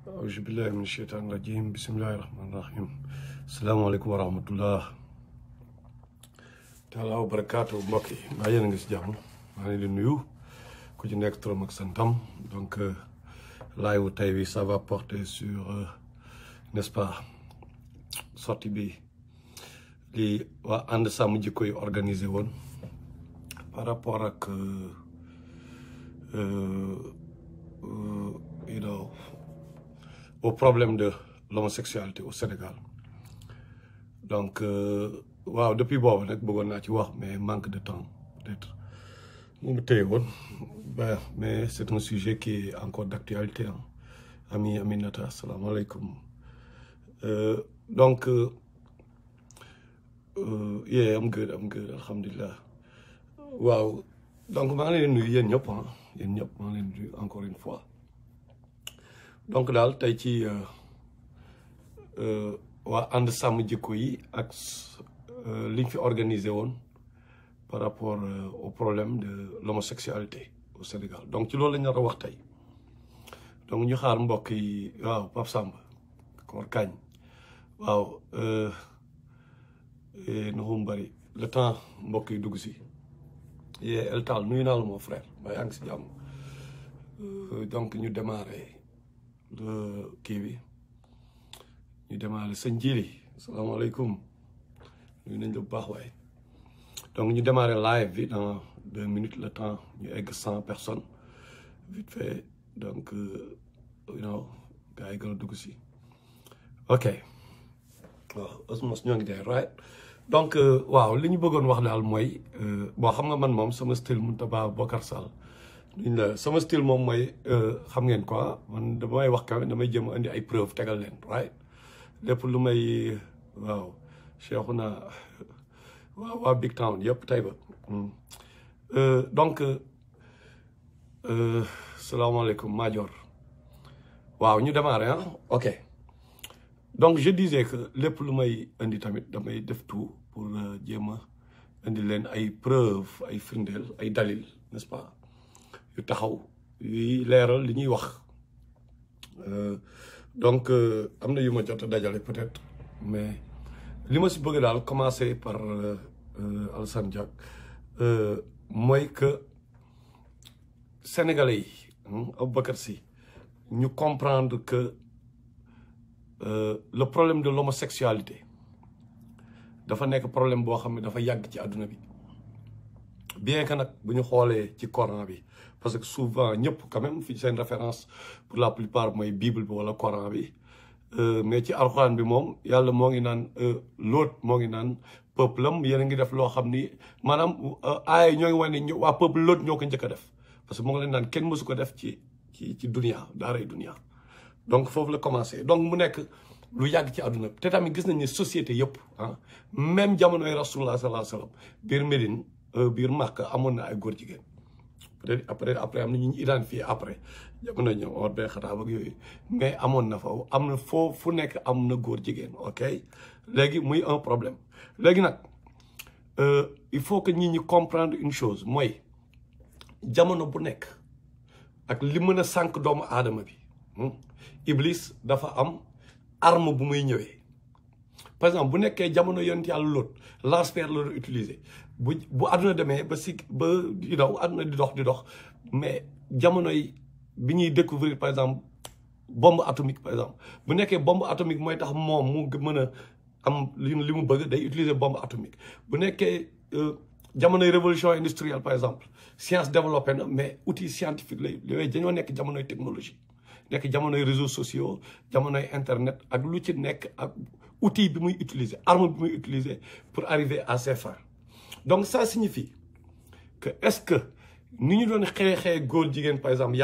auzu billahi min sheytaan rajim bismillahi rahmaani rahim asalaamaaleykum wa rahmatullah taala wa barakaatu mbokk yi mbaa yéen a ngi si jàmm maa ngi leen di nuyu ku ci nekk turam ak santam donc live wu tey bi ça va porter sur n'est-ce pas sortie bi li waa ànd sàmm jikko yi organisé woon par rapport ak you know au problème de l'homosexualité au Sénégal donc waaw depuis boobu nag bëggoon naa ci wax mais manque de temps peut-être mu téye woon mais c'est un sujet qui est encore d'actualité ami Aminata asalaamaaleykum donc yeah I'm good alhamdulillah waaw donc maa ngi leen nuyu yéen ñëpp maa ngi leen nuyu encore une fois donc daal tey ci waa ànd sàmm jikko yi ak liñ fi organisé woon par rapport au problème de l'homosexualité au Sénégal donc ci loolu lañ nar a wax tey donc ñu xaar mbokk yi waaw Pape Samba Koor Kañ waaw naxum bari le temps mbokk yi dugg si yee El Tal nuyu naa la mon frère ba yaa ngi si jàmm donc ñu démarré kii bi ñu démarré sëñ Jili asalaamaaleykum nuyu nañ la bu baax waaye donc ñu démarré live bi dans 2 minutes le temps ñu egg 100 personnes vite fait donc you know gars yi gën a dugg si ok waaw osmos ñoo ngi dee right donc waaw li ñu bëggoon wax daal mooy bon xam nga man moom sama style Mountaga Bocar Sall sama style moom mooy xam ngeen quoi man damay wax kaw damay jëm indi ay preuve tegal leen right lépp lu may waaw Cheikhouna waaw waa Big Town yëpp tey ba donc salaamaaleykum Madior waaw ñu démarré ok donc je disais que lépp lu may indi tamit damay def tout pour jéem a indi leen ay preuve ay firndeel ay dalil n'est-ce pas yu taxaw yuy leeral li ñuy wax donc am na yu ma jot a dajale peut-être mais li ma si bëgg daal commencer par Alassane Diack mooy que sénégalais yi Aboubacar Sy ñu comprendre que le problème de l'homosexualité dafa nekk problème boo xam ne dafa yàgg ci àdduna bi bien que nag bu ñu xoolee ci Coran bi parce que souvent ñëpp quand même fi seen référence pour la plupart mooy Bible bi wala Coran bi mais ci alxuraan bi moom yàlla moo ngi naan Lóot moo ngi naan peuple am yéen a ngi def loo xam ni maanaam aaya ñoo ngi wane waa peuple Lóot ñoo ko njëkk a def parce que moo ngi leen naan kenn mësu ko def ci dunia daaray dunia donc foofu la commencé donc mu nekk lu yàgg ci àdduna bi te tamit gis nañ ne société yëpp même jamonoy Rasulullah sallallahu alayhi wa sallam biir Médine biir Makka amoon na ay góor jigéen peut-être après am na ñu identifié après jamono ñëw or bee xataab ak yooyu mais amoon na fa am na fu nekk am na góor jigéen ok léegi muy un problème léegi nag il faut que ñi comprendre une chose mooy jamono bu nekk ak li mën a sànq doomu aadama bi Iblis dafa am arme bu muy ñëwee par exemple bu nekkee jamono yonent yàlla Lóot lance-pierre la doon utiliser bu àdduna demee ba di daw àdduna di dox mais jamono yi bi ñuy découvrir par exemple bombe atomique par exemple bu nekkee bombe atomique mooy tax moom mu mën a am li mu bëgg day utiliser bombe atomique bu nekkee jamonoy révolution industrielle par exemple science développé na mais outil scientifique lay yooyu dañoo nekk jamonoy technologie nekk jamonoy réseaux sociaux jamonoy internet ak lu ci nekk ak outil bi muy utiliser arme bi muy utiliser pour arriver à ses fins donc ça signifie que est-ce que ni ñu doon xeexee góor jigéen par exemple il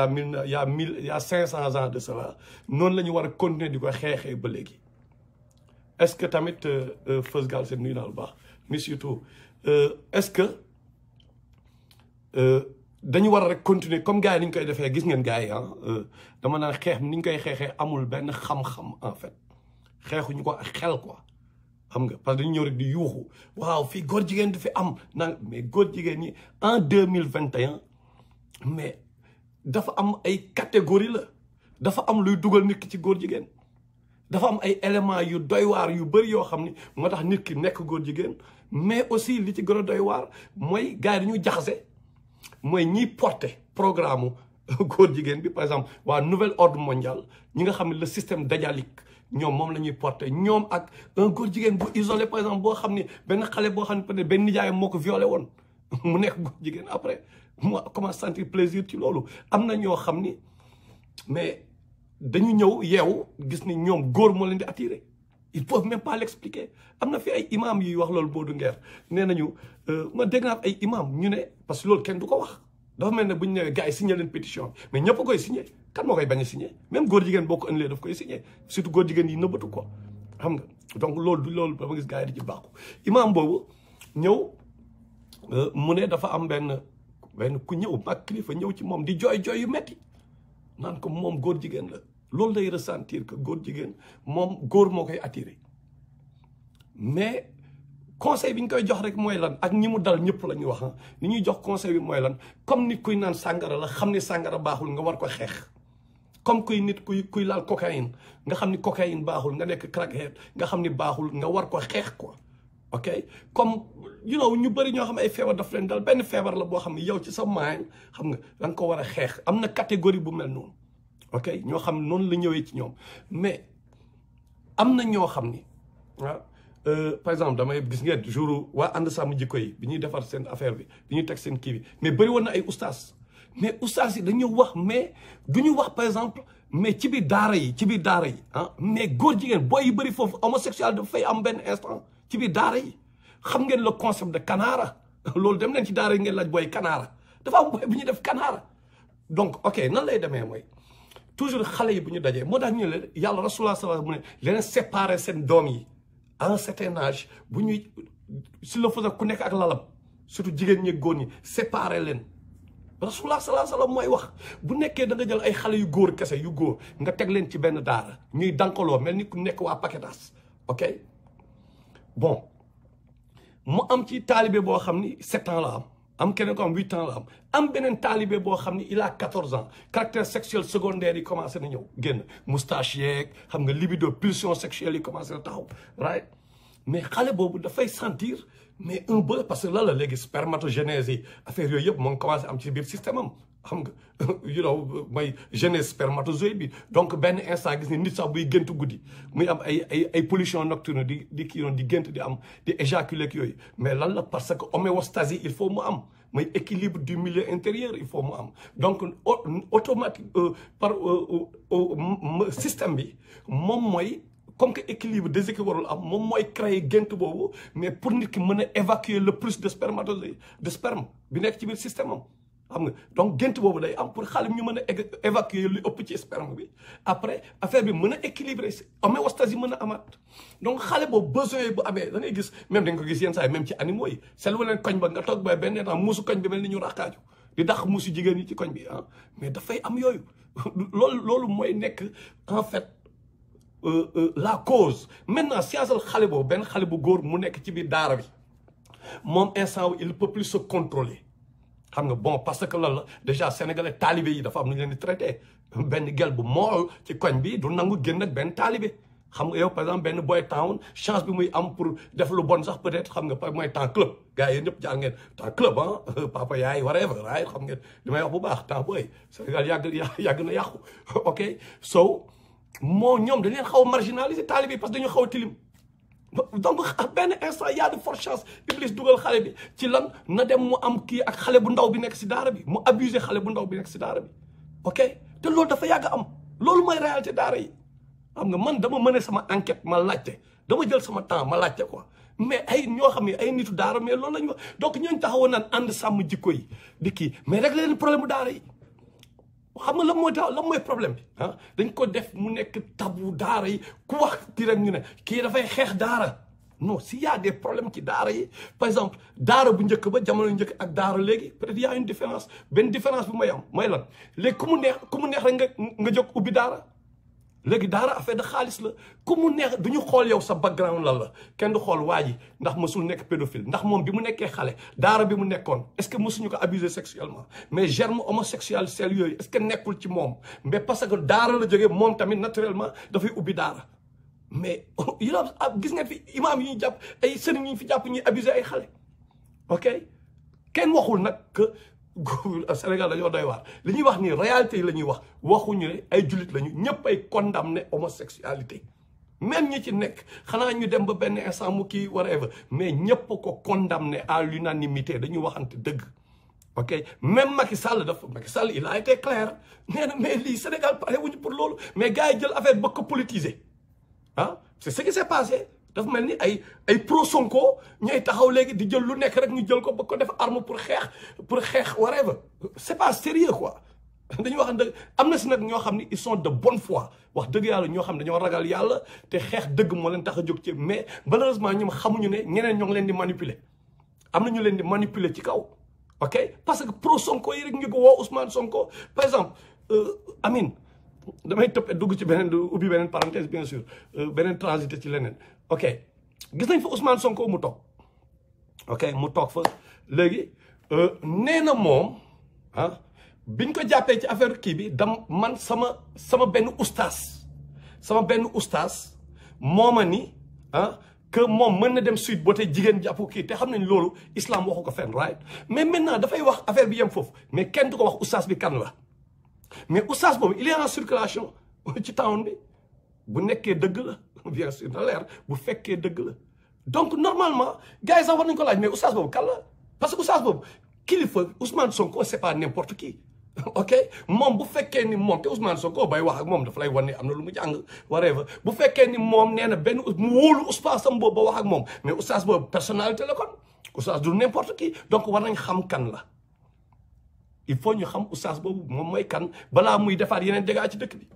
y a 500 ans de cela noonu la ñu war a continuer di ko xeexee ba léegi est-ce que tamit Feuz Galsen nuyu naa lu baax mais surtout est-ce que dañu war a rek continuer comme gars yi ni ñu koy defee gis ngeen gars yi dama naan xeex ni ñu koy xeexee amul benn xam-xam en fait xeexuñu ko ak xel quoi xam nga parce que dañu ñëw rek di yuuxu waaw fii góor jigéen du fi am na mais góor jigéen ñi en 2021 mais dafa am ay catégorie la dafa am luy dugal nit ki ci góor jigéen dafa am ay éléments yu doy waar yu bëri yoo xam ni moo tax nit ki nekk góor jigéen mais aussi li ci gën a doy waar mooy gars yi dañu jaxase mooy ñiy porter programme góor jigéen bi par exemple waa nouvel ordre mondial ñi nga xam ne le système dajalique ñoom moom la ñuy porter ñoom ak un góor jigéen bu isolé par exemple boo xam ni benn xale boo xam ne peut-être benn nijaayam moo ko violé woon mu nekk góor jigéen après mu commence sentir plaisir ci loolu am na ñoo xam ni mais dañu ñëw yeewu gis ni ñoom góor moo leen di attiré ils peuvent même pas l'expliquer am na fi ay imam yuy wax loolu Modou Nguer nee nañu ma dégg naa ay imam ñu ne parce que loolu kenn du ko wax dafa mel ne bu ñu ñëwee gars yi signé leen pétition mais ñëpp a koy signé kan moo koy bañ a signé même góor jigéen boo ko ëndalee daf koy signé surtout góor jigéen yi nëbbatu ko xam nga donc loolu du loolu dama gis gars yi di ci baaxu imam boobu ñëw mu ne dafa am benn ku ñëw mag kilifa ñëw ci moom di jooy yu metti naan ko moom góor jigéen la loolu lay ressentir que góor jigéen moom góor moo koy attiré mais conseil bi ñu koy jox rek mooy lan ak ñi mu dal ñëpp la ñuy wax ni ñuy jox conseil bi mooy lan comme nit kuy naan sàngara la xam ni sàngara baaxul nga war ko xeex comme kuy laal cocaïne nga xam ni cocaïne baaxul nga nekk crackhead nga xam ni baaxul nga war ko xeex quoi ok comme ñu bëri ñoo xam ne ay feebar daf leen dal benn feebar la boo xam ne yow ci sa mind xam nga da nga ko war a xeex am na catégorie bu mel noonu ok ñoo xam noonu la ñëwee ci ñoom mais am na ñoo xam ni par exemple damay gis ngeen jour waa ànd sàmm jikko yi bi ñuy defar seen affaire bi bi ñuy teg seen kii bi mais bëri woon na ay oustaz mais oustaz yi dañu wax mais du ñu wax par exemple mais ci biir daara yi mais góor jigéen booy yi bëri foofu homosexuel dafa fay am benn instant ci biir daara yi xam ngeen le concept de kanaara loolu dem leen ci daara yi ngeen laaj booy kanaara dafa am booy bu ñuy def kanaara donc ok nan lay demee mooy toujours xale yi bu ñu dajee moo tax ñu ne yàlla rasulullah sallallahu alayhi wa sallam mu ne leen séparer seen doom yi à un certain âge bu ñuy si la faisait ku nekk ak lalam surtout jigéen ñi góor ñi séparer leen rasulullah sallallahu alayhi wa sallam mooy wax bu nekkee da nga jël ay xale yu góor kese yu góor nga teg leen ci benn daara ñuy dankaloo mel ni ku nekk waa paquetas ok bon mu am ci taalibe boo xam ni 7 ans la am keneen ko am 8 ans la am beneen taalibe boo xam ni il a 14 ans caractère sexuel secondaire yi commencé na ñëw génn moustache yeeg xam nga libido pulsion sexuelle yi commencé na taxaw right mais xale boobu dafay sentir mais un peu parce que lan la léegi spermatogénèse yi affaire yooyu yëpp moo ngi commencé am ci biir système am xam nga mooy genèse spermatozoïde bi donc benn instant gis ni nit sax buy gént guddi muy am ay pollution nocturne di kii noonu di gént di am di éjaculer ak yooyu mais lan la parce que homéostasie il faut mu am mooy équilibre du milieu intérieur il faut mu am donc automatique par système bi moom mooy comme que équilibre déséquilibre warul am moom mooy créer gént boobu mais pour nit ki mën a évacuer le plus de spermatozoïde de sperme bi nekk ci biir système am xam nga donc gént boobu day am pour xale ñu mën a évacuer lu ëpp ci sperme bi après affaire bi mën a équilibrer homéostasie mën a amaat donc xale boobu besoin yi bu amee da ngay gis même da nga ko gis yenn saa yi même ci animaux yi seetlu leen koñ ba nga toog ba benn temps muusu koñ bi mel ni ñu raxaaju di dax muusu jigéen yi ci koñ bi mais dafay am yooyu loolu mooy nekk en fait la cause maintenant siyaasal xale boobu benn xale bu góor mu nekk ci biir daara bi moom instant il ne peut plus se contrôler xam nga bon parce que loolu la déjà sénégalais talibé yi dafa am nu ñu leen di traité benn gel bu mool ci koñ bi du nangu génn ak benn talibé xam nga yow par exemple benn boy town chance bi muy am pour def lu bon sax peut-être xam nga mooy temps club gars yi ñëpp jaar ngeen temps club papa yaay whatever right xam ngeen li may wax bu baax temps booy Sénégal yàgg na yàqu ok so moo ñoom dañ leen xaw a marginaliser talibé parce que dañu xaw a tilim donc benn instant y a de forte chance Iblis dugal xale bi ci lan na dem mu am kii ak xale bu ndaw bi nekk si daara bi mu abuser xale bu ndaw bi nekk si daara bi ok te loolu dafa yàgg am loolu mooy réalité daara yi xam nga man dama mëne sama enquête ma laajte dama jël sama temps ma laajte quoi mais ay ñoo xam ne ay nitu daara mais loolu la ñu wax donc ñooñu taxawoon naan ànd sàmm jikko yi di kii mais régler leen problème bu daara yi xam nga lan mooy problème bi dañ ko def mu nekk tabu daara yi ku wax kii rek ñu ne kii dafay xeex daara non s'il y a des problèmes ci daara yi par exemple daara bu njëkk ba jamono njëkk ak daara léegi peut-être y a une différence benn différence bi may am mooy lan léegi ku mu neex rek nga jóg ubbi daara léegi daara affaire de xaalis la ku mu neex du ñu xool yow sa background lan la kenn du xool waa ji ndax mësul nekk pédophile ndax moom bi mu nekkee xale daara bi mu nekkoon est-ce que mësuñu ko abuser sexuellement mais germe homosexuel sel yooyu est-ce que nekkul ci moom mais parce que daara la jógee moom tamit naturellement dafay ubbi daara mais you know gis ngeen fi imam yi ñu jàpp ay sëriñ yi ñu fi jàpp ñuy abuser ay xale ok kenn waxul nag que Sénégal dañoo doy waar li ñuy wax ni réalité yi la ñuy wax waxuñu ne ay jullit lañu ñëpp ay condamné homosexualité même ñi ci nekk xanaa ñu dem ba benn instant mu kii whatever mais ñëpp ko condamné à l'unanimité dañuy waxante dëgg ok même Macky Sall il a été clair nee na mais lii Sénégal pare wuñu pour loolu mais gars yi jël affaire ba ko politiser ah c'est ce qui s'est passé dafa mel ni ay pro Sonko ñooy taxaw léegi di jël lu nekk rek ñu jël ko ba ko def arme pour xeex whatever c'est pas sérieux quoi dañuy wax dëgg am na si nag ñoo xam ni ils sont de bonne foi wax dëgg yàlla ñoo xam ne dañoo ragal yàlla te xeex dëgg moo leen tax a jóg ci mais malheureusement ñoom xamuñu ne ñeneen ñoo ngi leen di manipuler am na ñu leen di manipuler ci kaw ok parce que pro Sonko yi rek ñu ko woo Ousmane Sonko par exemple Amine damay tëb dugg ci beneen ubbi beneen parenthèse bien sûr beneen transité ci leneen ok gis nañ fa Ousmane Sonko mu toog ok mu toog fa léegi nee na moom ah biñ ko jàppee ci affaire kii bi man sama benn ustaas mooma ni ah que moom mën na dem suite boo te jigéen jàpp kii te xam nañ loolu islam waxu ko fenn right mais maintenant dafay wax affaire bi yem foofu mais kenn du ko wax ustaas bi kan la mais oustaz boobu il est en circulation ci town bi bu nekkee dëgg la bien sûr na leer bu fekkee dëgg la donc normalement gars yi sax war nañu ko laaj mais oustaz boobu kan la parce que oustaz boobu kilifa Ousmane Sonko c'est pas n'importe qui ok moom bu fekkee ni moom te Ousmane Sonko bay wax ak moom dafa lay wan ne am na lu mu jàng whatever bu fekkee ni moom nee na benn mu wóolu oustazam boobu ba wax ak moom mais oustaz boobu personnalité la kon oustaz du n'importe qui donc war nañ xam kan la il faut ñu xam oustaz boobu moom mooy kan balaa muy defaat yeneen dégâts ci dëkk bi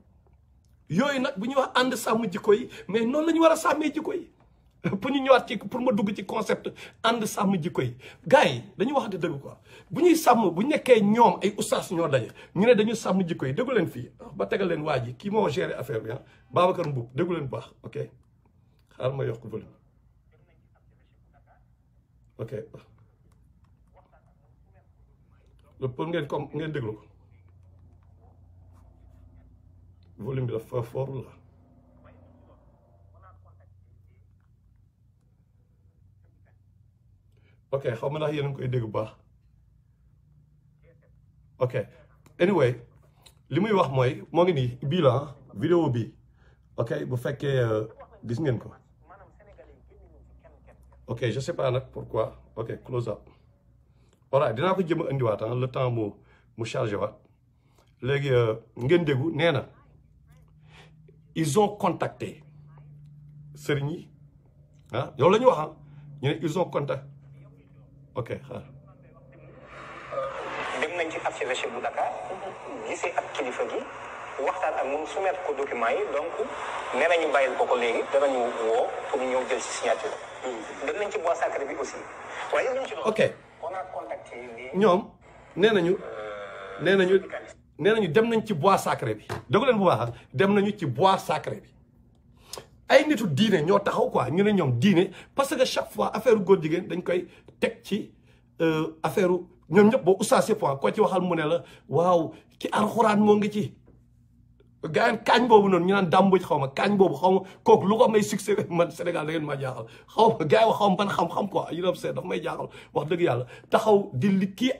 yooyu nag bu ñuy wax ànd sàmm jikko yi mais noonu la ñu war a sàmmee jikko yi pour ñu ñëwaat ci pour ma dugg ci concept ànd sàmm jikko yi gars yi dañuy waxante dëgg quoi bu ñuy sàmm bu nekkee ñoom ay oustaz ñoo daje ñu ne dañu sàmm jikko yi déggu leen fii ba tegal leen waa ji kii moo géré affaire bi ah Babacar Mboub déggu leen bu baax ok xaar ma yokk volume ok pour ngeen déglu ko volume bi dafa fort la ok xaw ma ndax yéen a ngi koy dégg bu baax ok anyway li muy wax mooy moo ngi nii bii la vidéo bi ok bu fekkee gis ngeen ko ok je sais pas nag pourquoi ok close up voilà dinaa ko jëm a indiwaat le temps mu chargé waat léegi ngeen déggu nee na ils ont contacté sëriñ yi ah yow la ñu wax ñu ne ils ont contacté ok xaar. dem nañ ci archevêché bu Dakar gisee ak kilifa gi waxtaan ak moom soumettre ko document yi donc nee nañu bàyyil ko léegi danañu woo pour ñëw jël ci signature. dem nañ ci bois sacré bi aussi. waaye ñu ci ok ñoom nee nañu dem nañ ci bois sacré bi déggu leen bu baax dem nañu ci bois sacré bi ay nitu diine ñoo taxaw quoi ñu ne ñoom diine parce que chaque fois affaire góor jigéen dañ koy teg ci affaire ñoom ñëpp boo oustaz yëpp ko ci waxal mu ne la waaw ci alxuraan moo ngi ci gars yi kaañ boobu noonu ñu naan dàmbuj xaw ma kaañ boobu xaw ma kooku lu ko may succès man Sénégal da ngeen maa jaaxal xaw ma gars yi wax xaw ma ban xam-xam quoi yu doon seet dafa may jaaxal wax dëgg yàlla taxaw di li kii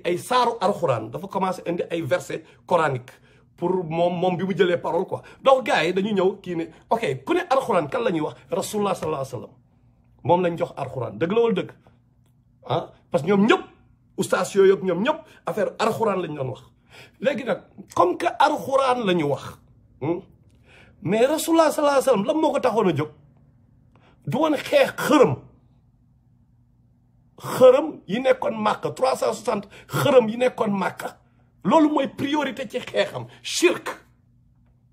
ay saaru alxuraan dafa commencé indi ay versets coraniques pour moom bi mu jëlee parole quoi donc gars yi dañu ñëw kii ne ok ku ne alxuraan kan la ñuy wax rasulullah sallallahu alayhi wa sallam moom lañ jox alxuraan dëgg la wala dëgg ah parce que ñoom ñëpp ustaas yooyu ak ñoom ñëpp affaire alxuraan lañ doon wax léegi nag comme que alxuraan la ñu wax mais rasulullah sallallahu alayhi wa sallam lan moo ko taxoon a jóg du woon xeex xërëm yi nekkoon màkka 360 xërëm yi nekkoon màkka loolu mooy priorité ci xeexam shirk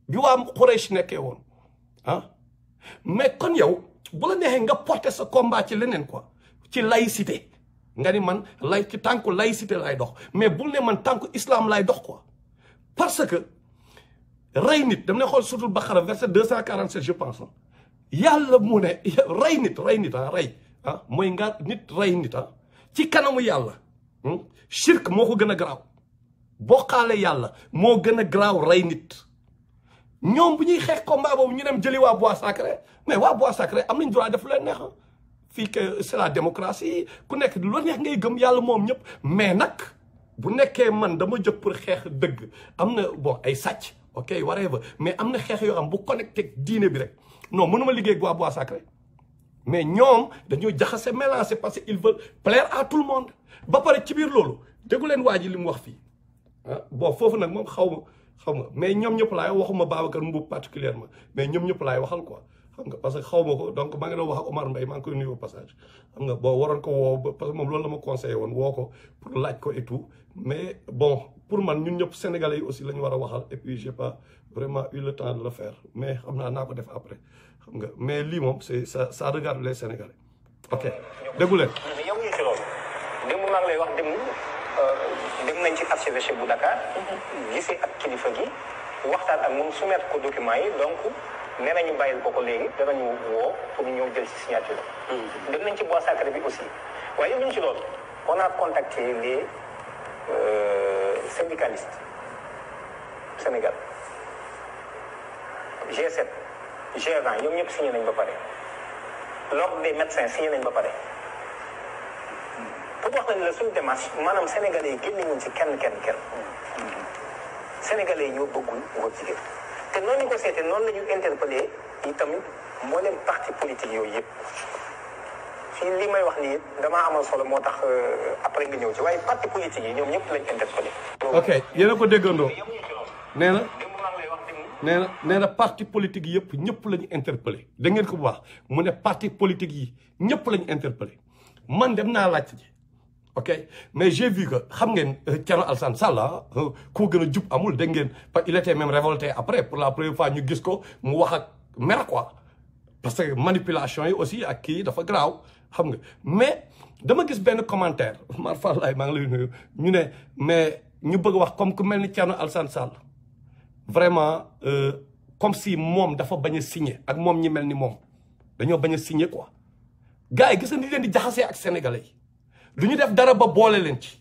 bi waa Quraysh nekkee woon ah mais kon yow bu la neexee nga porter sa combat ci leneen quoi ci laïcité nga ni man ci tànku laïcité lay dox mais bul ne man tànku islam lay dox quoi parce que rey nit dam ne xool sutul Baqara verset 247 je pense yàlla mu ne rey nit mooy nga nit rey nit ci kanamu yàlla shirk moo ko gën a garaaw bokkaale yàlla moo gën a garaaw rey nit ñoom bu ñuy xeex combat boobu ñu dem jëli waa Bois Sacré mais waa Bois Sacré am nañ droit def lu leen neex fii que c'est la démocratie ku nekk lu neex ngay gëm yàlla moom ñëpp mais nag bu nekkee man dama jóg pour xeex dëgg am na bon ay sàcc ok whatever mais am na xeex yoo xam bu connecté diine bi rek non mënuma liggéey ak waa Bois Sacré mais ñoom dañoo jaxase mélanger parce que ils veulent plaire à tout le monde ba pare ci biir loolu déggu leen waa ji li mu wax fii bon foofu nag moom xaw ma mais ñoom ñëpp laay waxuma Babacar Mboup particulièrement mais ñoom ñëpp laay waxal quoi xam nga parce que xaw ma ko donc maa ngi doon wax ak Omar Mbaye maa ngi koy nuyu au passage xam nga bon waroon ko woo parce que moom loolu la ma conseillé woon woo ko pour laaj ko et tout mais bon pour man ñun ñëpp sénégalais yi aussi la ñu war a waxal et puis j'ai pas vraiment eu le temps de le faire mais xam naa ko def après xam nga mais lii moom c'est ça regarde les sénégalais ok déggu leen. yow ñu ci loolu démb maa ngi lay wax dem nañ ci archevêché bu Dakar gisee ak kilifa gi waxtaan ak moom soumettre ko document yi donc nee nañu bàyyil ko léegi danañu woo pour ñu ñëw jël ci signature dem nañ ci Bois Sacré bi aussi waaye yow ñu ci loolu on a contacté les syndicalistes Sénégal G7 G20 ñoom ñëpp signé nañ ba pare l'ordre des médecins signé nañ ba pare pour wax nañ la suñu démarche maanaam sénégalais yi génne wuñ ci kenn sénégalais yi ñoo bëggul ngóor jigéen te noonu ñu ko seetee noonu la ñu interpellé yi tamit mboolem parti politique yooyu yëpp fii li may wax nii damaa amal solo moo tax après nga ñëw ci waaye parti politique yi ñoom ñëpp lañ interpellé. ok yéen a ko déggandoo nee na parti politique yëpp ñëpp la ñu interpellé da ngeen ko bu baax mu ne parti politique yi ñëpp la ñu interpellé man dem naa laajte ji ok mais j'ai vu que xam ngeen Thierno Alassane Sall koo gën a jub amul dégg ngeen parce qu'il était même révolté après pour la première fois ñu gis ko mu wax ak mer quoi parce que manipulation yi aussi ak kii dafa garaaw xam nga mais dama gis benn commentaire Mar Fallaye maa ngi lay nuyu ñu ne mais ñu bëgg wax comme ku mel ni Thierno Alassane Sall vraiment comme si moom dafa bañ a signé ak moom ñi mel ni moom dañoo bañ a signé quoi gars yi gis nga ni leen di jaxasee ak sénégalais yi du ñu def dara ba boole leen ci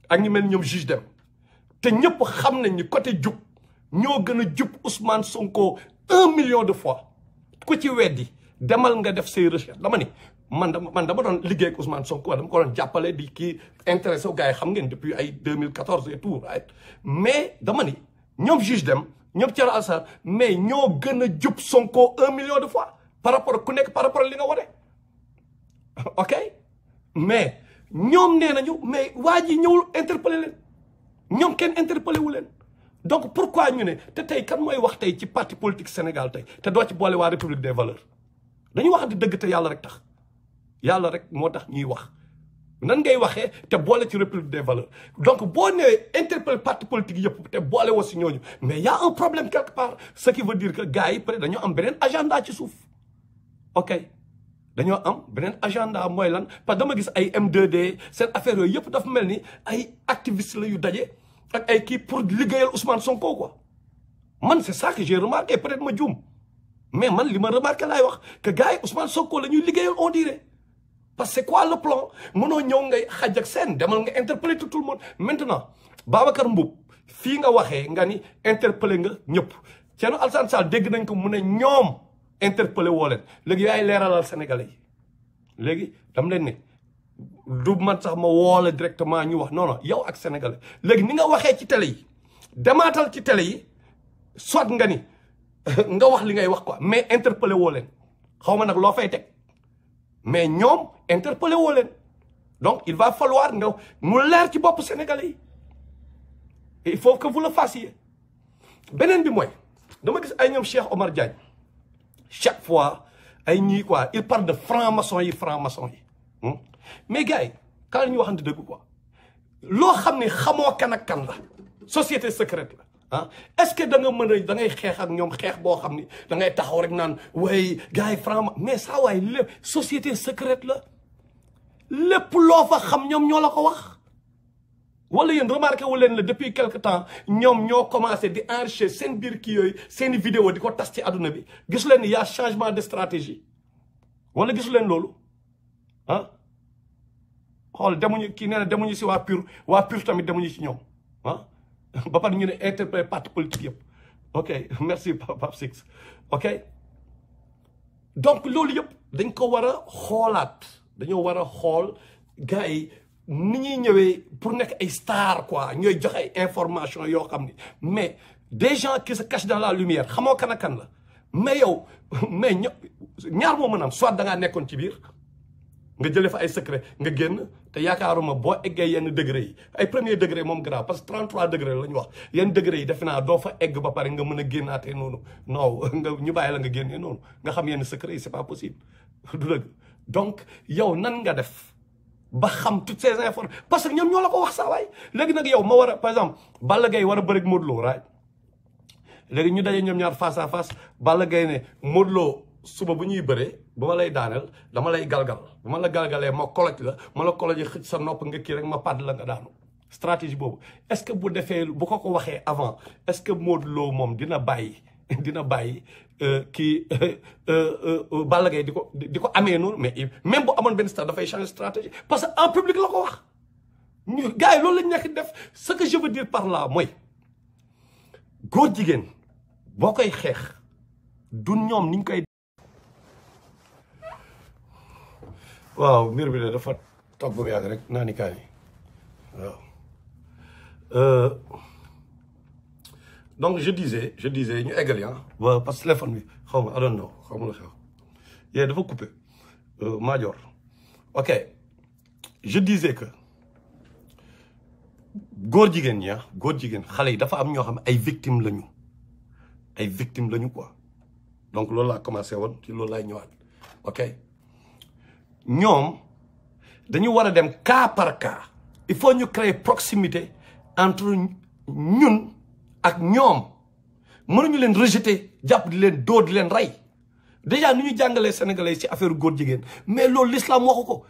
ak ñu mel ni ñoom juge dem te ñëpp xam nañ ni côté jub ñoo gën a jub Ousmane Sonko 1 million de fois ku ci weddi demal nga def say recherche dama ni man dama doon liggéey ak Ousmane Sonko dama ko doon jàppale di kii intéressé wu gars yi xam ngeen depuis ay 2014 et tout right mais dama ni ñoom juge dem ñoom Thierno Alassane mais ñoo gën a jub Sonko 1 million de fois par rapport ku nekk par rapport li nga wane ok mais ñoom nee nañu mais waa ji ñëwul interpellé leen ñoom kenn interpellé wu leen donc pourquoi ñu ne te tey kan mooy wax tey ci parti politique Sénégal tey te doo ci boole waa République des valeurs dañu wax di dëgg te yàlla rek tax yàlla rek moo tax ñuy wax nan ngay waxee te boole ci République des valeurs donc boo nee interpellé parti politique yëpp te boole woo si ñooñu mais y a un problème quelque part ce qui veut dire que gars yi peut-être dañoo am beneen agenda ci suuf ok dañoo am beneen agenda mooy lan parce que dama gis ay M2D seen affaire yooyu yëpp dafa mel ni ay activistes la yu daje ak ay kii pour liggéeyal Ousmane Sonko quoi man c'est ça que j'ai remarqué peut-être ma juum mais man li ma remarqué laay wax que gars yi Ousmane Sonko la ñuy liggéeyal on dirait parce que c'est quoi le plan mënoo ñëw ngay xaj ak seen demal nga interpeller tout le monde maintenant Babacar Mboup fii nga waxee nga ni interpeller nga ñëpp Thierno Alassane Sall dégg nañ ko mu ne ñoom interpeller woo leen léegi yaay leeralal sénégalais yi léegi dam leen ne du man sax ma woole directement ñu wax non non yow ak sénégalais léegi ni nga waxee ci télé yi demaatal ci télé yi soit nga ni nga wax li ngay wax quoi mais interpeller woo leen xaw ma nag loo fay teg mais ñoom interpeller woo leen donc il va falloir nga mu leer ci bopp sénégalais yi et il faut que vous le fassiez beneen bi mooy dama gis ay ñoom Cheikh Omar Diagne chaque fois ay ñii quoi il parle de franc-maçon yi mais gars yi quand la ñuy waxante dëgg quoi loo xam ne xamoo kan ak kan la société secrète la ah est-ce que da nga mën a da ngay xeex ak ñoom xeex boo xam ni da ngay taxaw rek naan way gars yi franc mais saa waay lépp société secrète la lépp loo fa xam ñoom ñoo la ko wax wala yéen remarqué wu leen la depuis quelque temps ñoom ñoo commencé di enrichir seen biir kii yooyu seeni vidéo di ko tas ci àdduna bi gisu leen ni y a changement de stratégie wala gisu leen loolu ah xool demuñu kii nee na demuñu si waa PUR tamit demuñu ci ñoom ah ba pare ñu ne interpellé parti politique yëpp ok merci Pape Six ok donc loolu yëpp dañ ko war a xoolaat dañoo war a xool gars yi ni ñuy ñëwee pour nekk ay star quoi ñooy joxe ay information yoo xam ni mais des gens qui se cachent dans la lumière xamoo kan ak kan la mais yow mais ñaar moo mën a am soit da ngaa nekkoon ci biir nga jëlee fa ay secret nga génn te yaakaaruma boo eggee yenn degré yi ay premier degré moom grave parce que 33 degré la ñu wax yenn degré yi defe naa doo fa egg ba pare nga mën a génnaatee noonu non nga ñu bàyyi la nga génnee noonu nga xam yenn secret yi c'est pas possible du dëgg donc yow nan nga def ba xam toutes ces informations parce que ñoom ñoo la ko wax saa waay léegi nag yow ma war a par exemple Balla Gaye war a bëri ak Modou Lo right léegi ñu daje ñoom ñaar face à face Balla Gaye ne Modou Lo suba bu ñuy bëree ba ma lay daaneel dama lay galgal bu ma la galgalee ma koloj la ma la koloj xëcc sa nopp nga kii rek ma pàdd la nga daanu stratégie boobu est-ce que bu defee bu ko waxee avant est-ce que Modou Lo moom dina bàyyi kii Balla Gaye di ko amee noonu mais même bu amoon benn dafay changer stratégie parce que en public la ko wax ñu gars yi loolu lañ nekk def ce que je veux dire par là mooy góor jigéen boo koy xeex du ñoom niñ koy waaw mbir bi de dafa toog ba mu yàgg rek naa ni kaan yi waaw donc je disais ñu eggali waaw parce que téléphone bi xaw ma I don't know xaw ma la xew yee dafa coupé Madior ok je disais que góor jigéen ñi góor jigéen xale yi dafa am ñoo xam ne ay victimes lañu quoi donc loolu laa commencé woon ci loolu laay ñëwaat ok ñoom dañu war a dem cas par cas il faut ñu créer proximité entre ñun ak ñoom mënuñu leen rejeter jàpp di leen dóor di leen rey déjà ni ñu jàngalee sénégalais ci affaire góor jigéen mais loolu l'islam waxu ko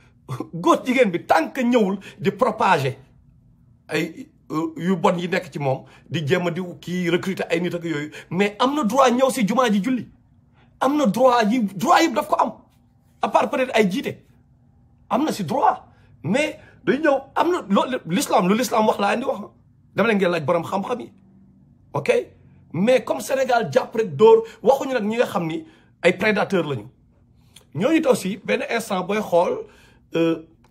góor jigéen bi tant que ñëwul di propager ay yu bon yi nekk ci moom di jéem a di kii recruter ay nit ak yooyu mais am na droit ñëw si jumaa ji julli am na droit yi daf ko am à part peut-être ay jiite am na si droit mais day ñëw am na loolu l'islam lu l'islam wax laa indi wax dama leen ngeen laaj borom xam-xam yi ok mais comme Sénégal jàpp rek dóor waxuñu nag ñi nga xam ni ay prédateurs lañu ñooñu aussi benn instant booy xool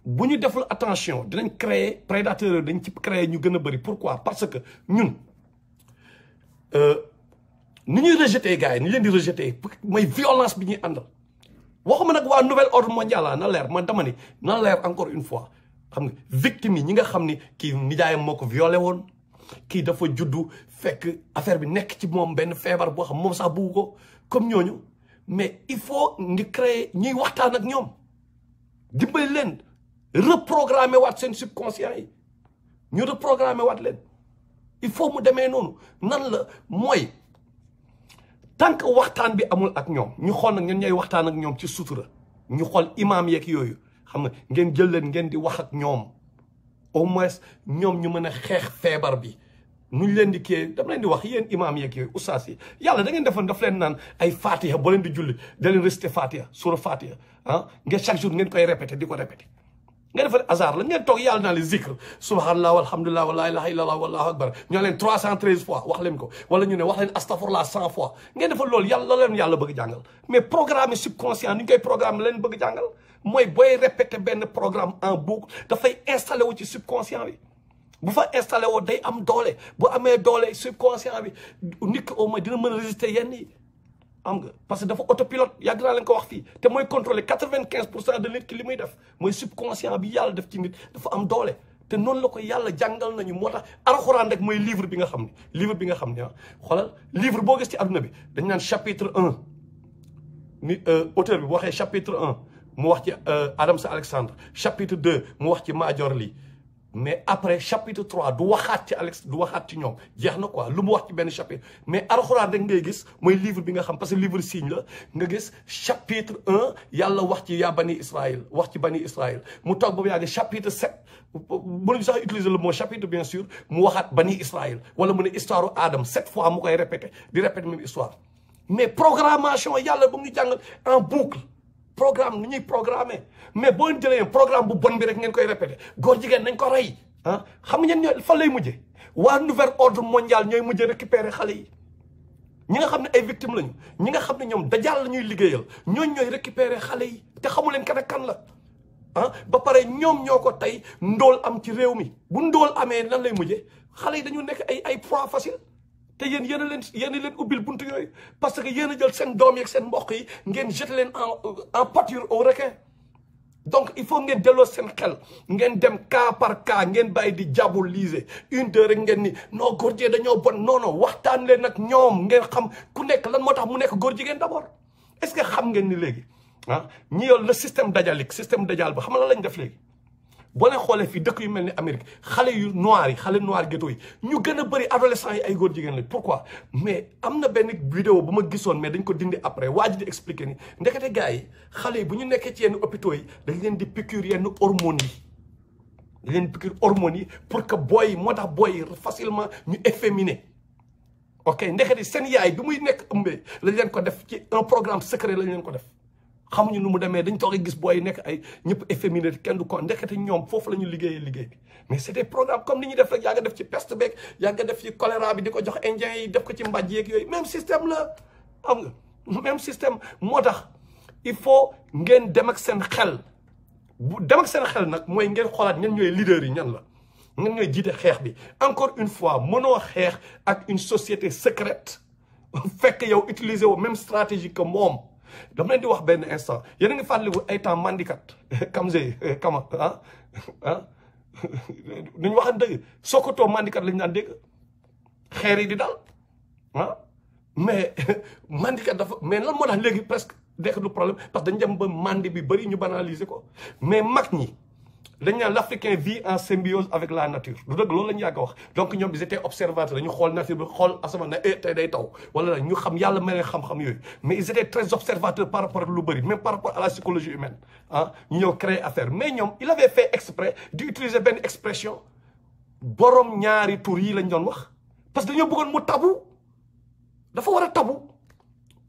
bu ñu deful attention dinañ créer prédateurs dañ ci créer ñu gën a bëri pourquoi parce que ñun ni ñuy rejeter gars yi ni leen di rejeter mooy violence bi ñuy àndal waxuma nag waa nouvel ordre mondial na leer man dama ni na leer encore une fois xam nga victime yi ñi nga xam ni kii nijaayam moo ko violé woon kii dafa juddu fekk affaire bi nekk ci moom benn feebar boo xam moom sax bugg ko comme ñooñu mais il faut ñu créer ñuy waxtaan ak ñoom dimbali leen reprogrammer waat seen subconscient yi ñu reprogrammer waat leen il faut mu demee noonu nan la mooy tant que waxtaan bi amul ak ñoom ñu xool nag ñun ñooy waxtaan ak ñoom ci sutura ñu xool imaam yeeg yooyu xam nga ngeen jël leen ngeen di wax ak ñoom au moins ñoom ñu mën a xeex feebar bi nuñ leen di kii dama leen di wax yéen imaam yeeg yooyu ustaas yi yàlla da ngeen defoon daf leen naan ay fatiha boo leen di julli da leen réciter fatiha sura fatiha ngeen chaque jour ngeen koy répéter di ko répéter ngeen defal hasard la ngeen toog yàlla naa leen zikr subhanallah walhamdulillah wala ilaha illallah wallahu akbar ñoo leen 313 fois wax leen ko wala ñu ne wax leen astaghfirullah 100 fois ngeen defal loolu yàlla la leen yàlla bëgg jàngal mais programme subconscient ni ñu koy programme leen bëgg jàngal mooy booy répéter benn programme en boucle dafay installé wu ci subconscient bi bu fa installé woo day am doole bu amee doole subconscient bi nit ki au moins dina mën a résister yenn yi am nga parce que dafa autopilote yàgg naa leen ko wax fii te mooy contrôler 95% de nit ki li muy def mooy subconscient bi yàlla def ci nit dafa am doole te noonu la ko yàlla jàngal nañu moo tax alxuraan rek mooy livre bi nga xam ne xoolal livre boo gis ci adduna bi dañ naan chapitre 1 ni auteur bi bu waxee chapitre 1 mu wax ci Adams Alexandre chapitre 2 mu wax ci Major Li mais après chapitre 3 du waxaat ci Alex du waxaat ci ñoom jeex na quoi lu mu wax ci benn chapitre mais alxuraan rek ngay gis mooy livre bi nga xam parce que livre signe la nga gis chapitre 1 yàlla wax ci yaa bani Israël wax ci bani Israël mu toog ba mu yàgg chapitre 7 mënuñu sax utiliser le mot chapitre bien sûr mu waxaat bani Israël wala mu ne histoire Adam 7 fois mu koy répété di répété même histoire mais programmation yàlla ba mu ngi jàngal en boucle programme ni ñuy programmer mais boo jëlee programme bu bon bi rek ngeen koy répété góor jigéen nañ ko rey ah xam ngeen ñooy fan lay mujjee waa nouvel ordre mondial ñooy mujjee récupérer xale yi ñi nga xam ne ay victimes lañu ñi nga xam ne ñoom dajal la ñuy liggéeyal ñooñ ñooy récupérer xale yi te xamu leen kan ak kan la ah ba pare ñoom ñoo ko tey ndóol am ci réew mi bu ndóol amee nan lay mujjee xale yi dañu nekk ay proie facile te yéen yéen a leen ubbil buntu yooyu parce que yéen a jël seen doom yeeg seen mbokk yi ngeen jeté leen en pâture au requin donc il faut ngeen delloo seen xel ngeen dem cas par cas ngeen bàyyi di diaboliser une deux rek ngeen ni non góor jigéen dañoo bon non waxtaan leen nag ñoom ngeen xam ku nekk lan moo tax mu nekk góor jigéen d'abord est-ce que xam ngeen ni léegi ah ñi yor le système dajalik système dajal ba xam nga lan lañ def léegi boo leen xoolee fii dëkk yu mel ni Amérique xale yu noir yi xale noir ghetto yi ñu gën a bëri adolescents yi ay góor jigéen lañ pourquoi mais am na benn vidéo bu ma gisoon mais dañ ko dindi après waa ji di expliquer ni ndekete gars yi xale yi bu ñu nekkee ci yenn hôpitaux yi dañ leen di piqûre yenn hormones yi dañ leen piqûre hormones yi pour que booy yi moo tax booy yi facilement ñu efféminé ok ndekete seen yaay bi muy nekk ëmbee lañ leen ko def ci un programme secret lañ leen ko def xamuñu nu mu demee dañ toog gis booy nekk ay ñëpp efféminé kenn du ko ndekete ñoom foofu la ñu liggéeyee liggéey bi mais c'est des programmes comme ni ñuy def rek yaa nga def ci peste beeg yaa nga def ci choléra bi di ko jox indien yi def ko ci mbàjj yeeg yooyu même système la xam nga même système moo tax il faut ngeen dem ak seen xel bu dem ak seen xel nag mooy ngeen xoolaat ñan ñooy leaders yi ñan la ñan ñooy jiite xeex bi encore une fois mënoo xeex ak une société secrète fekk yow utiliser wu même stratégie que moom dama leen di wax benn instant yéen a ngi fàttaliku ay temps mandikat kama nuñ waxan dëgg Sokoto mandikat lañu naan dégg xeer yi di daal mais mandikat dafa mais lan moo tax léegi presque nekk du problème parce que dañ dem ba mandi bi bëri ñu banaliser ko mais mag ñi dañ naan l'Africain vit en symbiose avec la nature du dëgg loolu la ñu yàgg a wax donc ñoom ils étaient observateurs dañu xool nature bi xool asamaan ne tey day taw wala ñu xam yàlla mel xam-xam yooyu mais ils étaient très observateurs par rapport ak lu bëri même par rapport à la psychologie humaine ñu ñëw créer affaire mais ñoom il avait fait exprès d'utiliser benn expression borom ñaari tur yi lañ doon wax parce que dañoo bëggoon mu tabu dafa war a tabu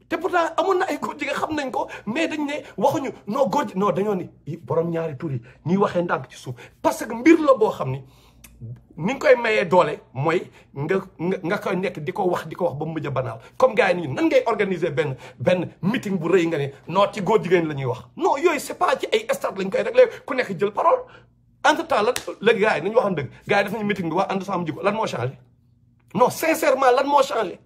te pourtant amoon na ay góor jigéen xam nañ ko mais dañ ne waxuñu non góor ji non dañoo ni borom ñaari tur yi ñuy waxee ndànk ci suuf parce que mbir la boo xam ni ni nga koy mayee doole mooy nga koy nekk di ko wax ba mu mujj a banaal comme gars yi nii nan ngay organiser benn meeting bu rëy nga ne non ci góor jigéen la ñuy wax non yooyu c'est pas ci ay stade lañ koy réglé ku nekk jël parole entre temps lan léegi gars yi nañu waxoon dëgg gars yi def nañu meeting bi waa ànd Sàmm Jikko lan moo changé non sincèrement lan moo changé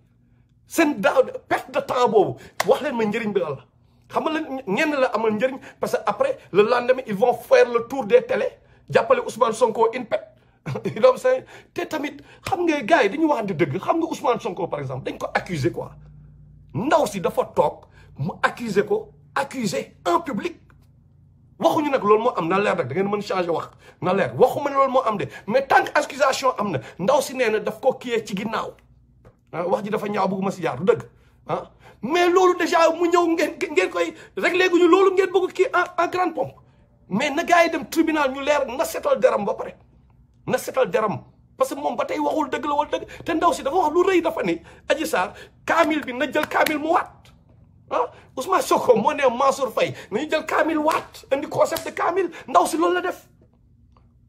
seen daaw perte de temps boobu wax leen ma njëriñ bi lan la xam nga lan ñenn la amal njëriñ parce que après le lendemain ils vont faire le tour des télés jàppale Ousmane Sonko in pet donc c'est te tamit xam nga gars yi dañu waxante dëgg xam nga Ousmane Sonko par exemple dañ ko accuser quoi ndaw si dafa toog mu accuser en public waxuñu nag loolu moo am na leer rek da ngeen mën changer wax na leer waxuma ne loolu moo am de mais tant que accusation am na ndaw si nee na daf ko kiyee ci ginnaaw wax ji dafa ñaaw bëgguma si jaar du dëgg mais loolu déjà mu ñëw ngeen koy réglé guñu loolu ngeen bëgg kii en grande pompe mais na gars yi dem tribunal ñu leer na setal deram ba pare na setal deram parce que moom ba tey waxul dëgg la wala dëgg te ndaw si dafa wax lu rëy dafa ni Adji Sarr kaamil bi na jël kaamil mu waat Ousmane Sonko moo ne Mansour Faye nañu jël kaamil waat indi concept de kaamil ndaw si loolu la def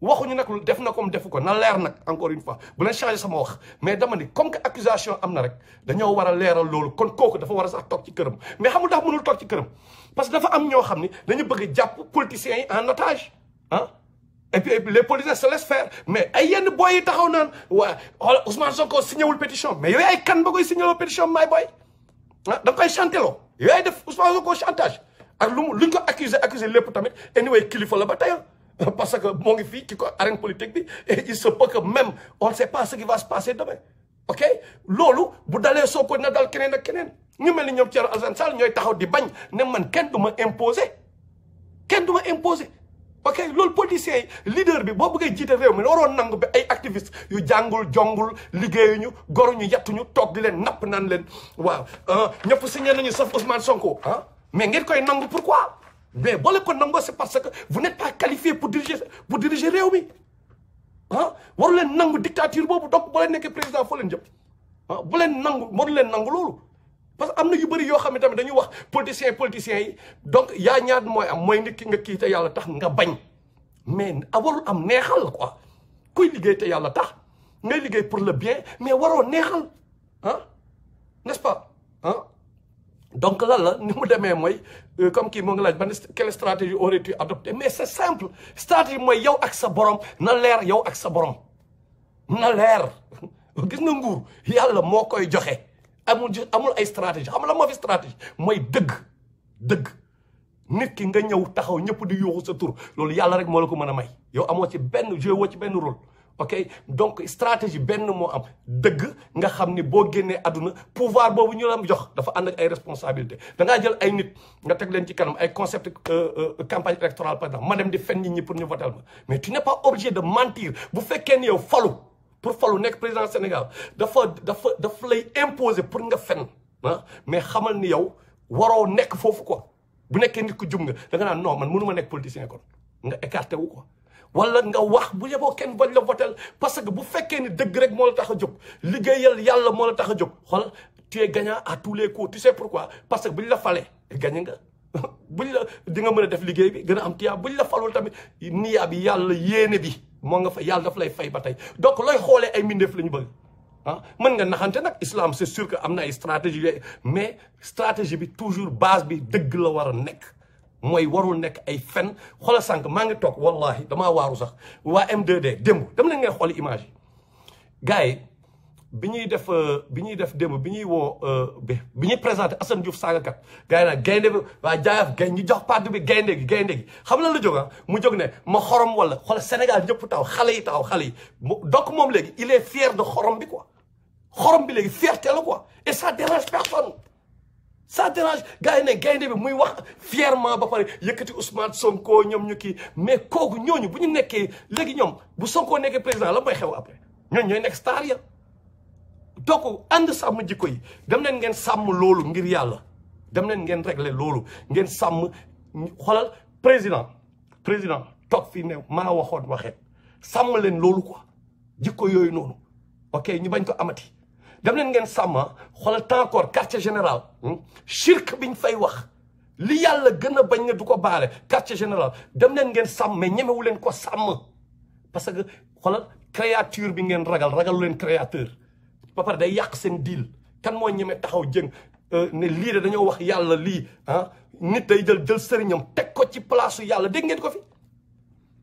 waxuñu nag def na comme defu ko na leer nag encore une fois bu leen changer sama wax mais dama ni comme que accusation am na rek dañoo war a leeral loolu kon kooku dafa war a sax toog ci këram mais xamul tax mënul toog ci këram parce que dafa am ñoo xam ni dañu bëgg jàpp politiciens yi en otage et puis les politiciens se laissent faire mais ay yenn boy yi taxaw naan waa xoolal Ousmane Sonko signéwul pétition mais yooyu ay kan ba koy signéwul pétition may boy da nga koy chanteloo yooyu ay def Ousmane Sonko chantage ak luñ ko accusé lépp tamit anyway kilifa la ba tey parce que moo ngi fii ci ko arène politique bi et il se peut que même on ne sait pas ce qui va se passer demain ok loolu bu dalee Sonko na dal keneen ak keneen ñu mel ni ñoom Thierno Alassane Sall ñooy taxaw di bañ ne man kenn du ma imposer ok loolu politiciens yi leader bi boo bëggee jiite réew mi waroon nangu ba ay activistes yu jàngul jongul liggéeyuñu goruñu yettuñu toog di leen napp naan leen waaw ñëpp signé nañu sauf Ousmane Sonko mais ngeen koy nangu pourquoi mais boo leen ko nangoo c'est parce que vous n'êtes pas qualifié pour diriger réew mi waru leen nangu dictature boobu donc boo leen nekkee président foo leen jëm bu leen nangu waru leen nangu loolu parce que am na yu bëri yoo xam ne tamit dañuy wax politiciens yi donc yaa ñaar mooy nit ki nga kii te yàlla tax nga bañ mais warul am neexal quoi kuy liggéey te yàlla tax ngay liggéey pour le bien mais waroo neexal n'est-ce pas donc lan la ni mu demee mooy comme kii moo ngi laaj ban quelle stratégie aurais-tu adopté mais c'est simple stratégie mooy yow ak sa borom na leer yow ak sa borom na leer gis nga nguur yàlla moo koy joxe amul ay stratégie xam nga la moo fi stratégie mooy dëgg nit ki nga ñëw taxaw ñëpp di yuuxu sa tur loolu yàlla rek moo la ko mën a may yow amoo ci benn joué woo ci benn rôle ok donc stratégie benn moo am dëgg nga xam ni boo génnee àdduna pouvoir boobu ñu la jox dafa ànd ak ay responsabilité da ngaa jël ay nit nga teg leen ci kanam ay concept campagne électorale par exemple ma dem di fen nit ñi pour ñu votel ma mais tu n'es pas obligé de mentir bu fekkee ni yow pour falu nekk président Sénégal dafa lay imposer pour nga fen mais xamal ni yow waroo nekk foofu quoi bu nekkee nit ku jub nga da nga naan non man mënu ma nekk politicien kon nga écarté wu quoi wala nga wax bu yeboo kenn bañ la votel parce que bu fekkee ni dëgg rek moo la tax a jóg liggéeyal yàlla moo la tax a jóg xool tu es gagnant à tous les coups tu sais pourquoi parce que buñ la falee gagné nga buñ la di nga mën a def liggéey bi gën a am tiyaa buñ la falul tamit niyaa bi yàlla yéene bi moo nga fa yàlla daf lay fay ba tey donc looy xoolee ay mbindeef la ñu bëgg mën nga naxante nag islam c'est sûr que am na ay stratégie mais stratégie bi toujours base bi dëgg la war a nekk mooy warul nekk ay fen xoolal sànq maa ngi toog wallahi damaa waaru sax waa M2D démb dama leen ngay xooli image yi gars yi bi ñuy def démb bi ñuy woo bi ñuy présenté Assane Diouf saagakat gars yi nag gaynde bi waa jaayaf gay ñu jox parti bi gaynde gi xam na la jóg mu jóg ne ma xorom wala xoolal Sénégal ñëpp taw xale yi donc moom léegi il est fier de xorom bi quoi xorom bi léegi fierté la quoi et ça dérange personne ça dérange gars yi ne gaynde bi muy wax fièrement ba pare yëkkati Ousmane Sonko ñoom ñu kii mais kooku ñooñu bu ñu nekkee léegi ñoom bu Sonko nekkee président la mooy xew après ñooñu ñooy nekk star ya donc ànd sàmm jikko yi dem leen ngeen sàmm loolu ngir yàlla dem leen ngeen régler loolu ngeen sàmm xoolal président toog fii ne maa waxoon waxeet sàmm leen loolu quoi jikko yooyu noonu ok ñu bañ ko amati dem leen ngeen sàmm xoolal temps encore quartier général shirk biñ fay wax li yàlla gën a bañ ne du ko baale quartier général dem leen ngeen sàmm mais ñemewu leen ko sàmm parce que xoolal créature bi ngeen ragalu leen créateur ba pare day yàq seen deal kan moo ñeme taxaw jëng ne lii de dañoo wax yàlla lii nit day jël sëriñam teg ko ci place yàlla dégg ngeen ko fi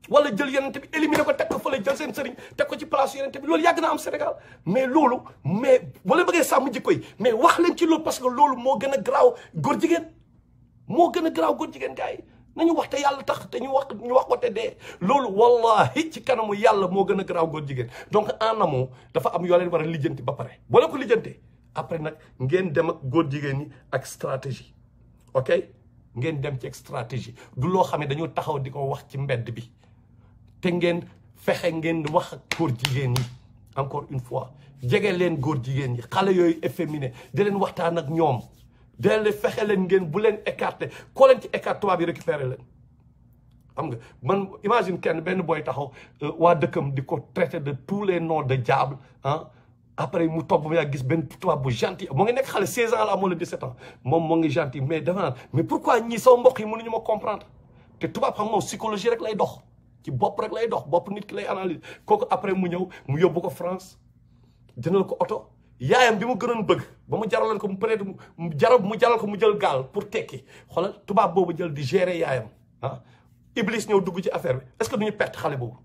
wala jël yenente bi éliminer ko teg ko fële jël seen sëriñ teg ko ci place yenente bi loolu yàgg na am Sénégal mais loolu mais wala bëggee sàmm jikko yi mais wax leen ci loolu parce que loolu moo gën a garaaw góor jigéen gars yi nañu wax te yàlla tax te ñu wax ko te dee loolu wallahi ci kanamu yàlla moo gën a garaaw góor jigéen donc en amont dafa am yoo leen war a lijjanti ba pare boo leen ko lijjantee après nag ngeen dem ak góor jigéen ñi ak stratégie ok ngeen dem ci ak stratégie du loo xam ne dañoo taxaw di ko wax ci mbedd bi te ngeen fexe ngeen wax ak góor jigéen ñi encore une fois jege leen góor jigéen ñi xale yooyu efféminé di leen waxtaan ak ñoom delle fexe leen ngeen bu leen écarté koo leen ci écarté tubaab yi récupéré leen xam nga man imagine kenn benn booy taxaw waa dëkkam di ko traité de tous les noms de diable après mu toog ba mu yàgg gis benn tubaab bu gentil moo ngi nekk xale 16 ans la amoon la 17 ans moom moo ngi gentil mais dafa naan mais pourquoi ñii sama mbokk yi mënuñu ma comprendre te tubaab xam moom psychologie rek lay dox ci bopp rek lay dox bopp nit ki lay analyse kooku après mu ñëw mu yóbbu ko France jëndal ko oto yaayam bi mu gënoon bëgg ba mu jaraloon ko mu peut-être mu jaral ko mu jël gaal pour tekki xoolal tubaab boobu jël di gérer yaayam Iblis ñëw dugg ci affaire bi est-ce que duñu perte xale boobu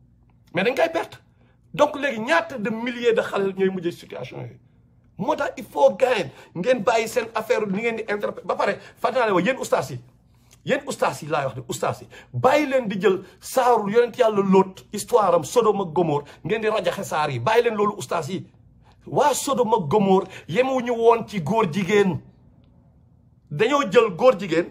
mais dañ koy perte donc léegi ñaata de milliers de xale ñooy mujjee situation yooyu moo tax il faut gagner ngeen bàyyi seen affaire ni ngeen di interpréter ba pare fàttali wa yéen ustaas yi laay wax de ustaas yi bàyyi leen di jël saaru yonent yàlla Lóot histoire am Sodome ak Gomorrhe ngeen di rajaxe saar yi bàyyi leen loolu ustaas yi waa Sodome ak Gomorrhe yemewuñu woon ci góor jigéen dañoo jël góor jigéen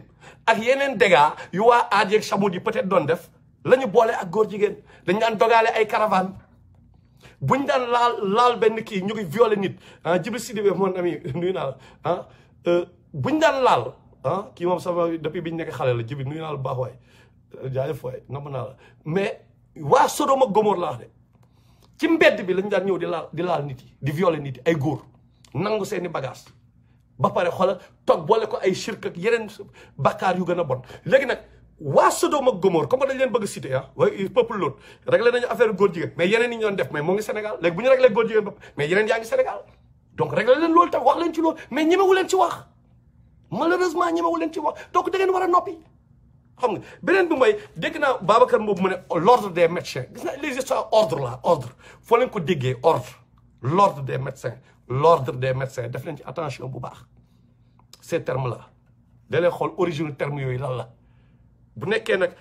ak yeneen dégâts yu waa Aad ak Samud yi peut-être doon def la ñu boole ak góor jigéen dañ daan dogaale ay caravane buñ daan laal benn kii ñu ngi violé nit Djibril Sidibé mon ami nuyu naa la buñ daan laal kii moom sama depuis biñ nekk xale la Djibril nuyu naa la bu baax waay jaajëf waay namm naa la mais waa Sodome ak Gomorrhe laa de ci mbedd bi lañ daan ñëw di laal nit yi di violé nit yi ay góor nangu seeni bagage ba pare xoolal toog boole ko ay shirk ak yeneen bakkaar yu gën a bon léegi nag waa Sodome ak Gomorrhe comme dañ leen bëgg cité waaye peuple l'autre réglé nañu affaire góor jigéen mais yeneen yi ñu doon def mais moo ngi Sénégal léegi bu ñu réglé góor jigéen bopp mais yeneen yaa ngi Sénégal donc réglé leen loolu tam wax leen ci loolu mais ñemewu leen ci wax malheureusement ñemewu leen ci wax donc da ngeen war a noppi xam nga beneen bi mooy dégg naa Babacar Mboup mu ne l'ordre des médecins gis naa les histoires ordre là ordre foo leen ko déggee ordre l'ordre des médecins def leen ci attention bu baax ces termes là da leen xool origine termes yooyu lan la bu nekkee nag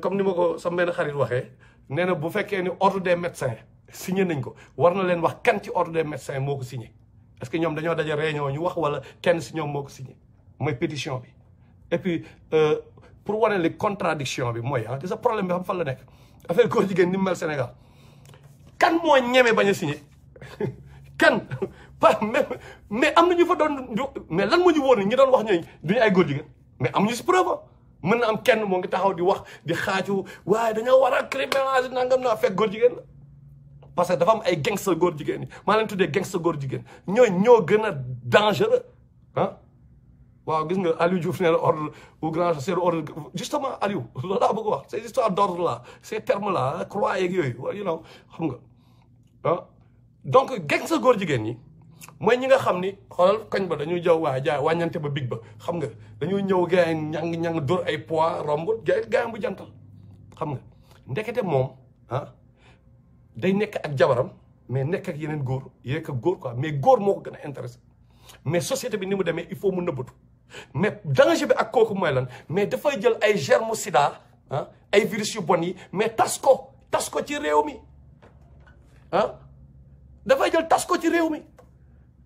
comme ni ma ko sama benn xarit waxee nee na bu fekkee ni ordre des médecins signé nañ ko war na leen wax kan ci ordre des médecins moo ko signé est-ce que ñoom dañoo daje réunion ñu wax wala kenn si ñoom moo ko signé mooy pétition bi et puis pour wane li contradiction bi mooy gis nga problème bi xam fan la nekk affaire góor jigéen ni mu mel Sénégal kan moo ñeme bañ a signé kan pas mais am na ñu fa doon mais lan moo ñu wóor ni ñi doon wax ñooy duñu ay góor jigéen mais am ñu si preuve mën na am kenn moo ngi taxaw di wax di xaaju waaye dañoo war a criminaliser nangam naa fekk góor jigéen la parce que dafa am ay gangster góor jigéen yi maa leen tuddee gangster góor jigéen ñoo gën a dangereux waaw gis nga Aliou Diouf nee na ordre ou grand c'est ordre justement Aliou loolu laa bëgg wax ces histoires d'ordre là ces termes là croix yeeg yooyu you know xam nga donc gangster góor jigéen ñi mooy ñi nga xam ni xoolal koñ ba dañuy jaw waa jaay wàññante ba big ba xam nga dañuy ñëw gars yi ñang dóor ay poids romb gars bu jantal xam nga ndekete moom day nekk ak jabaram mais nekk ak yeneen góor yéeg ak góor quoi mais góor moo ko gën a intéressé mais société bi ni mu demee il faut mu nëbbatu mais danger bi ak kooku mooy lan mais dafay jël ay germe sida ay virus yu bon yi mais tas ko ci réew mi dafay jël tas ko ci réew mi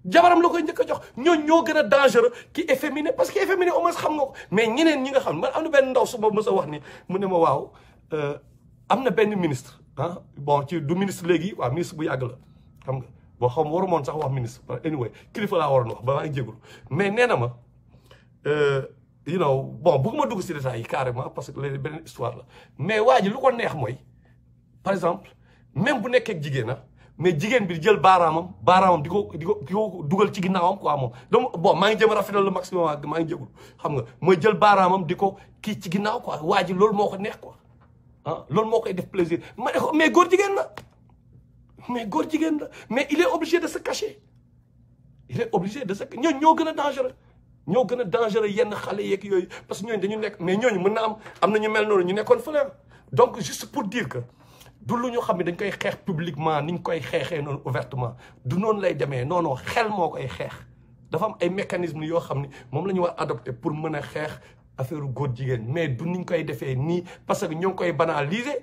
jabaram la koy njëkk a jox ñoo gën a dangereux ki efféminé parce que efféminé au moins xam nga ko mais ñeneen ñi nga xam man am na benn ndaw su ma mës a wax ni mu ne ma waaw am na benn ministre bon ci du ministre léegi waaw ministre bu yàgg la xam nga boo xam waru moon sax wax ministre anyway kilifa laa waroon wax ba maa ngi jégalu mais nee na ma you know bon bëgguma dugg si détails yi carrément parce que léegi beneen histoire la mais waa ji lu ko neex mooy par exemple même bu nekkee ak jigéen mais jigéen bi jël baaraamam di ko dugal ci ginnaawam quoi moom donc bon maa ngi jëm a rafetal le maximum maa ngi jégul xam nga mooy jël baaraamam di ko kii ci ginnaaw quoi waa ji loolu moo ko neex quoi loolu moo koy def plaisir ma ne ko mais góor jigéen la mais il est obligé de se cacher ñoo gën a dangereux yenn xale yeeg yooyu parce que ñooñu dañu nekk mais ñooñu mën na am na ñu mel noonu ñu nekkoon fële donc juste pour dire que du lu ñu xam ne dañ koy xeex publiquement ni ñu koy xeexee noonu ouvertement du noonu lay demee non xel moo koy xeex dafa am ay mécanismes yoo xam ne moom la ñu war adopter pour mën a xeex affaire góor jigéen mais du niñ koy defee nii parce que ñoo ngi koy banaliser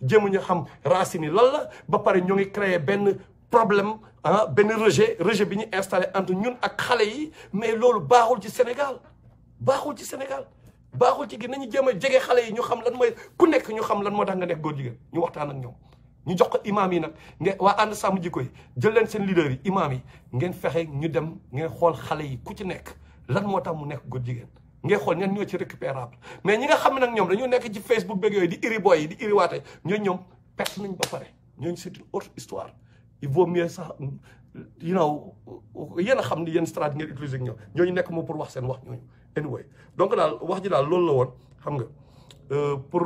jéemuñu xam racines yi lan la ba pare ñoo ngi créer benn problème benn rejet bi ñu installé entre ñun ak xale yi mais loolu baaxul ci Sénégal baaxul ci gi nañu jéem a jege xale yi ñu xam lan mooy ku nekk ñu xam lan moo tax nga nekk góor jigéen ñu waxtaan ak ñoom ñu jox ko imaam yi nag ngeen waa ànd sàmm jikko yi jël leen seen leader yi imaam yi ngeen fexe ñu dem ngeen xool xale yi ku ci nekk lan moo tax mu nekk góor jigéen ngeen xool ñan ñoo ci récupérable mais ñi nga xam ne nag ñoom dañoo nekk ci Facebook beeg yooyu di iri boy yi di iri waate ñoom perte nañ ba pare ñooñu c'est une autre histoire il vaut mieux sax yéen a xam ni yéen stratégie ngeen utiliser ak ñooñu nekk moom pour wax seen wax ñooñu anyway donc daal wax ji daal loolu la woon xam nga pour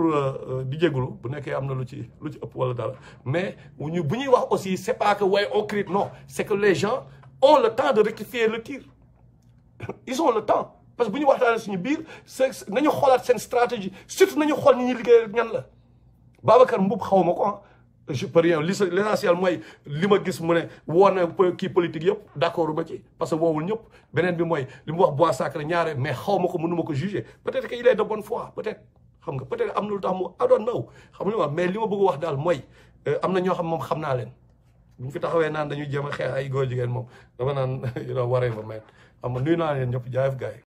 di jégalu bu nekkee am na lu ci ëpp wala dara mais bu ñuy wax aussi c'est pas que ouais on crie non c'est que les gens ont le temps de rectifier le tir ils ont le temps parce que bu ñu waxtaanee suñu biir nañu xoolaat seen stratégie surtout nañu xool ñi ñuy liggéey ñan la Babacar Mboup xaw ma ko je peux rien l'essentiel mooy li ma gis mu ne woo na kii politique yëpp d'accord ba ci parce que woowul ñëpp beneen bi mooy li mu wax bois sacré ñaare mais xaw ma ko mënu ma ko juger peut-être que il est de bonne foi peut-être xam nga peut-être am na lu tax mu I don't know xam nga mais li ma bëgg wax daal mooy am na ñoo xam moom xam naa leen bu ñu fi taxawee naan dañuy jéem a xeex ay góor jigéen moom dama naan waree ba may am nuyu naa leen ñëpp jaayef gaay